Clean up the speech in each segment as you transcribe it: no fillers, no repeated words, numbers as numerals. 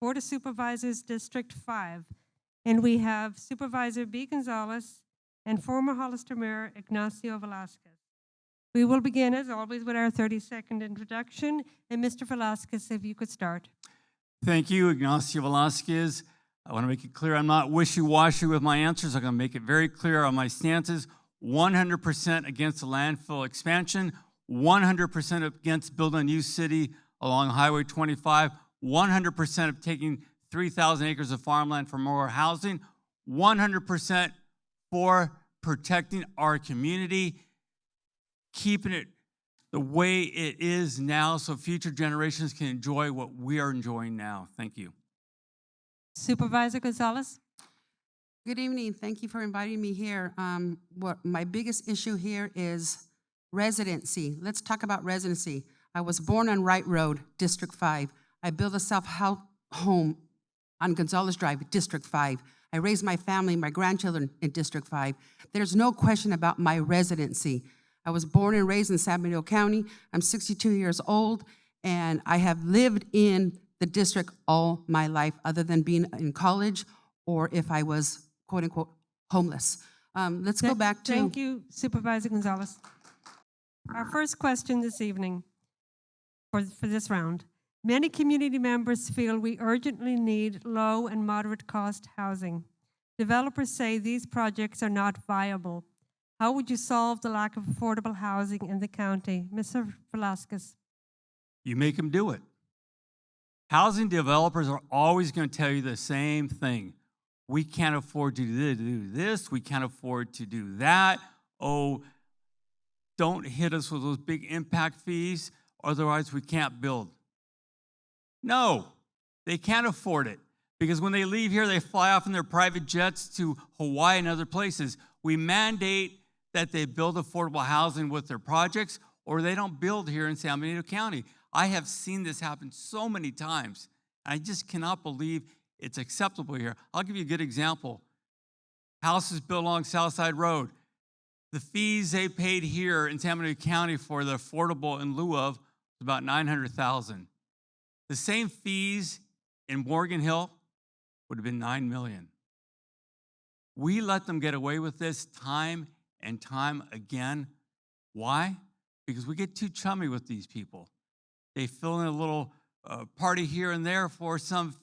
Board of Supervisors, District 5. And we have Supervisor B. Gonzales and former Hollister Mayor Ignacio Velazquez. We will begin, as always, with our 30-second introduction. And Mr. Velazquez, if you could start. Thank you, Ignacio Velazquez. I want to make it clear I'm not wishy-washy with my answers. I'm going to make it very clear on my stances. 100% against the landfill expansion, 100% against building a new city along Highway 25, 100% of taking 3,000 acres of farmland for more housing, 100% for protecting our community, keeping it the way it is now so future generations can enjoy what we are enjoying now. Thank you. Supervisor Gonzales. Good evening. Thank you for inviting me here. What my biggest issue here is residency. Let's talk about residency. I was born on Wright Road, District 5. I built a self-help home on Gonzales Drive, District 5. I raised my family, my grandchildren in District 5. There's no question about my residency. I was born and raised in San Benito County. I'm 62 years old, and I have lived in the district all my life, other than being in college or if I was, quote unquote, homeless. Let's go back to— Thank you, Supervisor Gonzales. Our first question this evening for this round. Many community members feel we urgently need low and moderate cost housing. Developers say these projects are not viable. How would you solve the lack of affordable housing in the county? Mr. Velazquez. You make them do it. Housing developers are always going to tell you the same thing. We can't afford to do this. We can't afford to do that. Oh, don't hit us with those big impact fees, otherwise we can't build. No, they can't afford it, because when they leave here, they fly off in their private jets to Hawaii and other places. We mandate that they build affordable housing with their projects, or they don't build here in San Benito County. I have seen this happen so many times. I just cannot believe it's acceptable here. I'll give you a good example. Houses built along Southside Road. The fees they paid here in San Benito County for the affordable in lieu of was about $900,000. The same fees in Morgan Hill would have been $9 million. We let them get away with this time and time again. Why? Because we get too chummy with these people. They fill in a little party here and there for some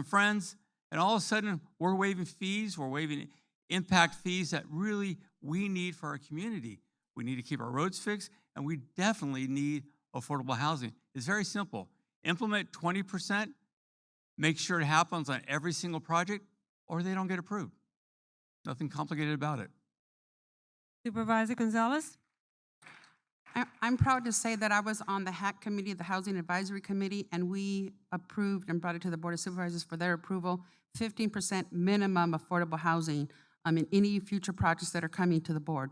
friends, and all of a sudden we're waiving fees, we're waiving impact fees that really we need for our community. We need to keep our roads fixed, and we definitely need affordable housing. It's very simple. Implement 20%, make sure it happens on every single project, or they don't get approved. Nothing complicated about it. Supervisor Gonzales. I'm proud to say that I was on the HAC committee, the Housing Advisory Committee, and we approved and brought it to the Board of Supervisors for their approval, 15% minimum affordable housing in any future projects that are coming to the board.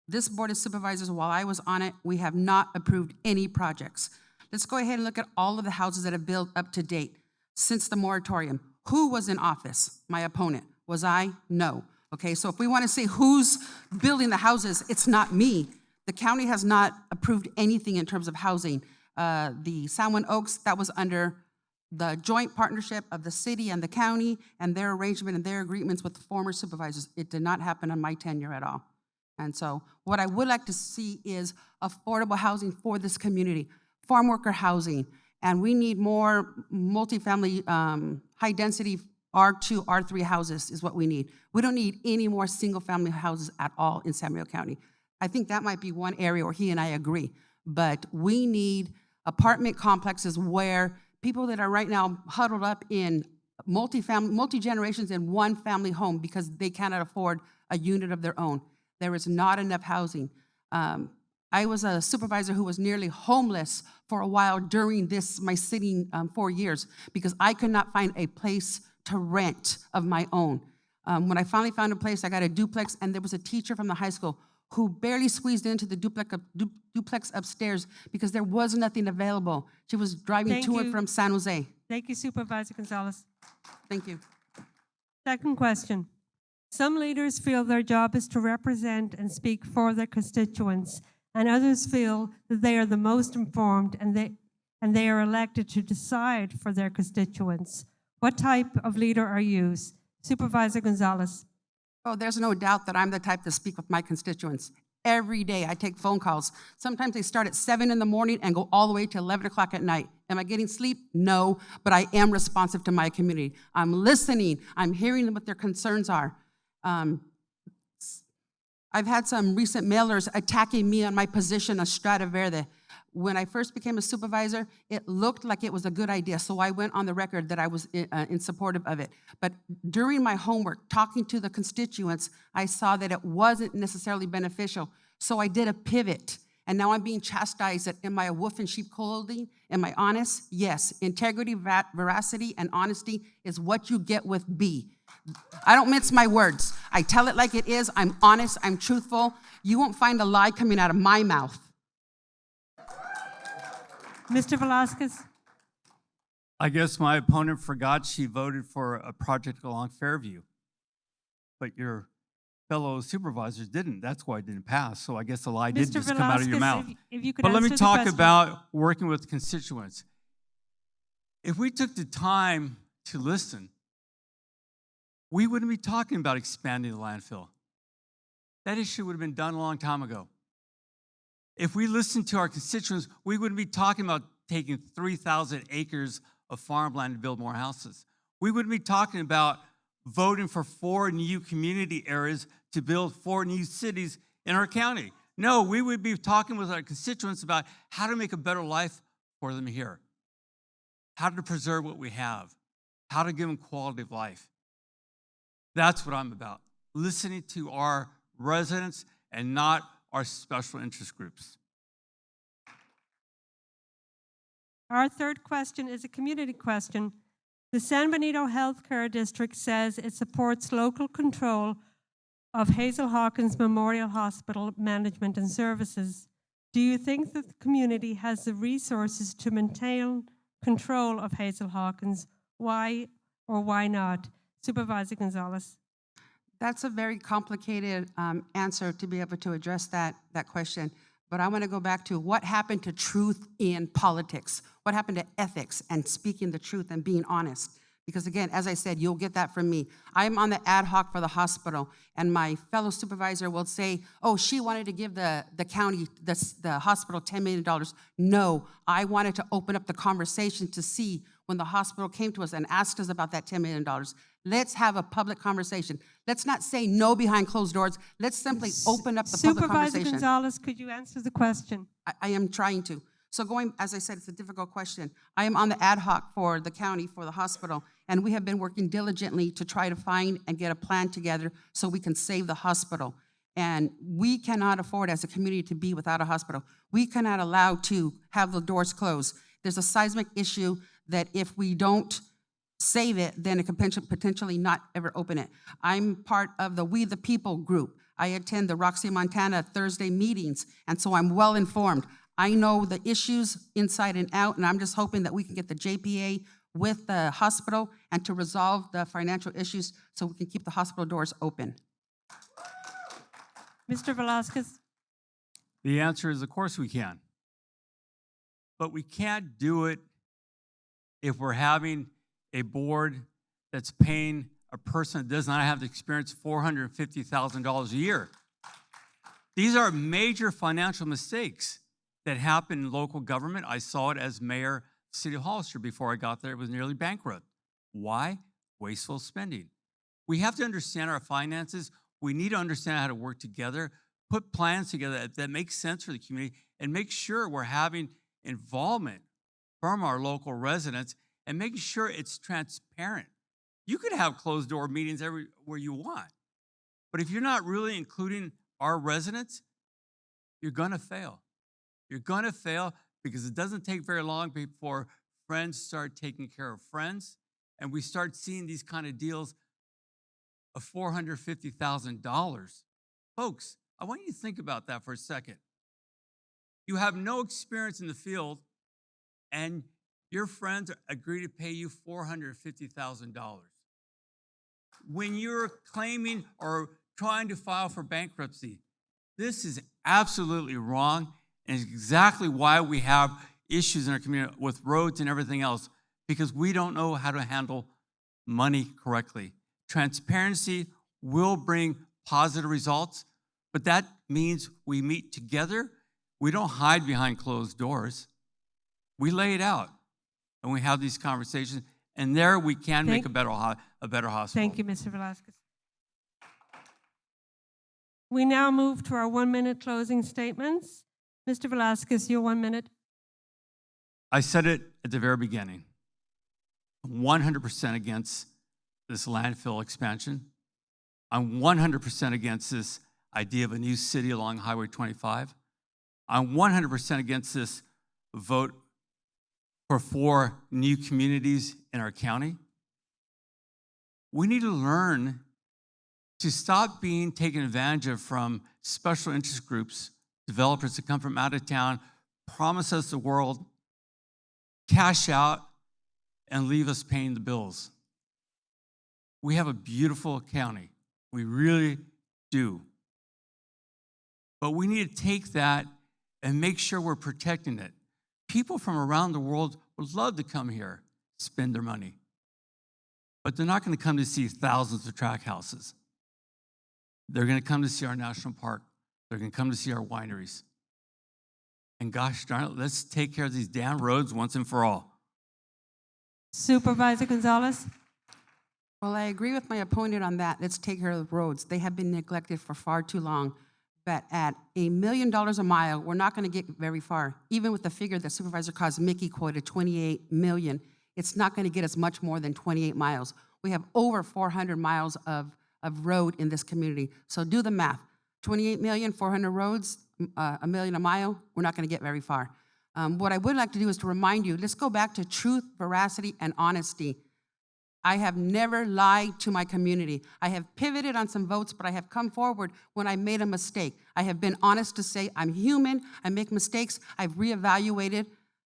This Board of Supervisors, while I was on it, we have not approved any projects. Let's go ahead and look at all of the houses that have built up to date since the moratorium. Who was in office? My opponent. Was I? No. Okay, so if we want to see who's building the houses, it's not me. The county has not approved anything in terms of housing. The San Juan Oaks, that was under the joint partnership of the city and the county and their arrangement and their agreements with the former supervisors. It did not happen on my tenure at all. And so what I would like to see is affordable housing for this community, farm worker housing, and we need more multifamily, high-density R2, R3 houses is what we need. We don't need any more single-family houses at all in San Benito County. I think that might be one area where he and I agree, but we need apartment complexes where people that are right now huddled up in multi-generations in one family home because they cannot afford a unit of their own. There is not enough housing. I was a supervisor who was nearly homeless for a while during my sitting 4 years because I could not find a place to rent of my own. When I finally found a place, I got a duplex, and there was a teacher from the high school who barely squeezed into the duplex upstairs because there was nothing available. She was driving to and from San Jose. Thank you, Supervisor Gonzales. Thank you. Second question. Some leaders feel their job is to represent and speak for their constituents, and others feel that they are the most informed and they are elected to decide for their constituents. What type of leader are you? Supervisor Gonzales. Oh, there's no doubt that I'm the type to speak with my constituents. Every day I take phone calls. Sometimes they start at 7 in the morning and go all the way to 11 o'clock at night. Am I getting sleep? No, but I am responsive to my community. I'm listening. I'm hearing what their concerns are. I've had some recent mailers attacking me on my position on Strata Verde. When I first became a supervisor, it looked like it was a good idea, so I went on the record that I was in support of it. But during my homework, talking to the constituents, I saw that it wasn't necessarily beneficial, so I did a pivot. And now I'm being chastised that, am I a wolf in sheep clothing? Am I honest? Yes. Integrity, veracity, and honesty is what you get with B. I don't mince my words. I tell it like it is. I'm honest. I'm truthful. You won't find a lie coming out of my mouth. Mr. Velazquez. I guess my opponent forgot she voted for a project along Fairview, but your fellow supervisors didn't. That's why it didn't pass. So I guess the lie did Mr. just come out of your mouth. If you could But let me answer the talk question. about working with constituents. If we took the time to listen, we wouldn't be talking about expanding the landfill. That issue would have been done a long time ago. If we listened to our constituents, we wouldn't be talking about taking 3,000 acres of farmland to build more houses. We wouldn't be talking about voting for 4 new community areas to build 4 new cities in our county. No, we would be talking with our constituents about how to make a better life for them here, how to preserve what we have, how to give them quality of life. That's what I'm about, listening to our residents and not our special interest groups. Our third question is a community question. The San Benito Healthcare District says it supports local control of Hazel Hawkins Memorial Hospital management and services. Do you think that the community has the resources to maintain control of Hazel Hawkins? Why or why not? Supervisor Gonzales. That's a very complicated answer to be able to address that question. But I want to go back to what happened to truth in politics? What happened to ethics and speaking the truth and being honest? Because again, as I said, you'll get that from me. I'm on the ad hoc for the hospital, and my fellow supervisor will say, oh, she wanted to give the county, the hospital $10 million. No, I wanted to open up the conversation to see when the hospital came to us and asked us about that $10 million. Let's have a public conversation. Let's not say no behind closed doors. Let's simply open up the public Supervisor conversation. Gonzales, could you answer the question? I am trying to. So going, as I said, it's a difficult question. I am on the ad hoc for the county, for the hospital, and we have been working diligently to try to find and get a plan together so we can save the hospital. And we cannot afford as a community to be without a hospital. We cannot allow to have the doors closed. There's a seismic issue that if we don't save it, then it could potentially not ever open it. I'm part of the We the People group. I attend the Roxy, Montana Thursday meetings, and so I'm well informed. I know the issues inside and out, and I'm just hoping that we can get the JPA with the hospital and to resolve the financial issues so we can keep the hospital doors open. Mr. Velazquez. The answer is, of course we can. But we can't do it if we're having a board that's paying a person that does not have the experience $450,000 a year. These are major financial mistakes that happen in local government. I saw it as mayor of the city of Hollister before I got there. It was nearly bankrupt. Why? Wasteful spending. We have to understand our finances. We need to understand how to work together, put plans together that make sense for the community, and make sure we're having involvement from our local residents and making sure it's transparent. You could have closed door meetings everywhere you want, but if you're not really including our residents, you're gonna fail. You're gonna fail because it doesn't take very long before friends start taking care of friends, and we start seeing these kind of deals of $450,000. Folks, I want you to think about that for a second. You have no experience in the field, and your friends agree to pay you $450,000. When you're claiming or trying to file for bankruptcy, this is absolutely wrong, and it's exactly why we have issues in our community with roads and everything else, because we don't know how to handle money correctly. Transparency will bring positive results, but that means we meet together. We don't hide behind closed doors. We lay it out, and we have these conversations, and there we can make a better hospital. Thank you, Mr. Velazquez. We now move to our 1-minute closing statements. Mr. Velazquez, your 1 minute. I said it at the very beginning. 100% against this landfill expansion. I'm 100% against this idea of a new city along Highway 25. I'm 100% against this vote for 4 new communities in our county. We need to learn to stop being taken advantage of from special interest groups, developers that come from out of town, promise us the world, cash out, and leave us paying the bills. We have a beautiful county. We really do. But we need to take that and make sure we're protecting it. People from around the world would love to come here, spend their money. But they're not going to come to see thousands of track houses. They're going to come to see our national park. They're going to come to see our wineries. And gosh darn it, let's take care of these damn roads once and for all. Supervisor Gonzales? Well, I agree with my opponent on that. Let's take care of the roads. They have been neglected for far too long. But at $1 million a mile, we're not going to get very far. Even with the figure that Supervisor Kosmicki quoted, 28 million, it's not going to get us much more than 28 miles. We have over 400 miles of road in this community. So do the math. 28 million, 400 roads, $1 million a mile, we're not going to get very far. What I would like to do is to remind you, let's go back to truth, veracity, and honesty. I have never lied to my community. I have pivoted on some votes, but I have come forward when I made a mistake. I have been honest to say I'm human, I make mistakes, I've reevaluated,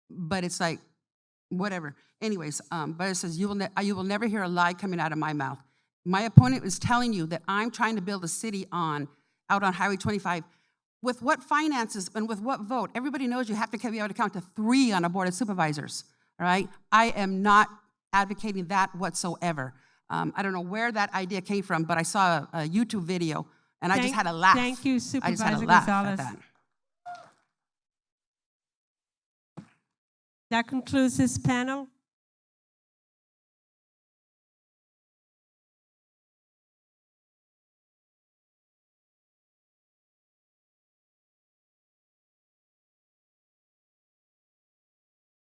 but it's like, whatever. Anyways, but it says, you will never hear a lie coming out of my mouth. My opponent is telling you that I'm trying to build a city out on Highway 25. With what finances and with what vote? Everybody knows you have to be able to count to 3 on a board of supervisors, all right? I am not advocating that whatsoever. I don't know where that idea came from, but I saw a YouTube video, and I just had a laugh. Thank you, I just had Supervisor a laugh Gonzales. at that. That concludes this panel.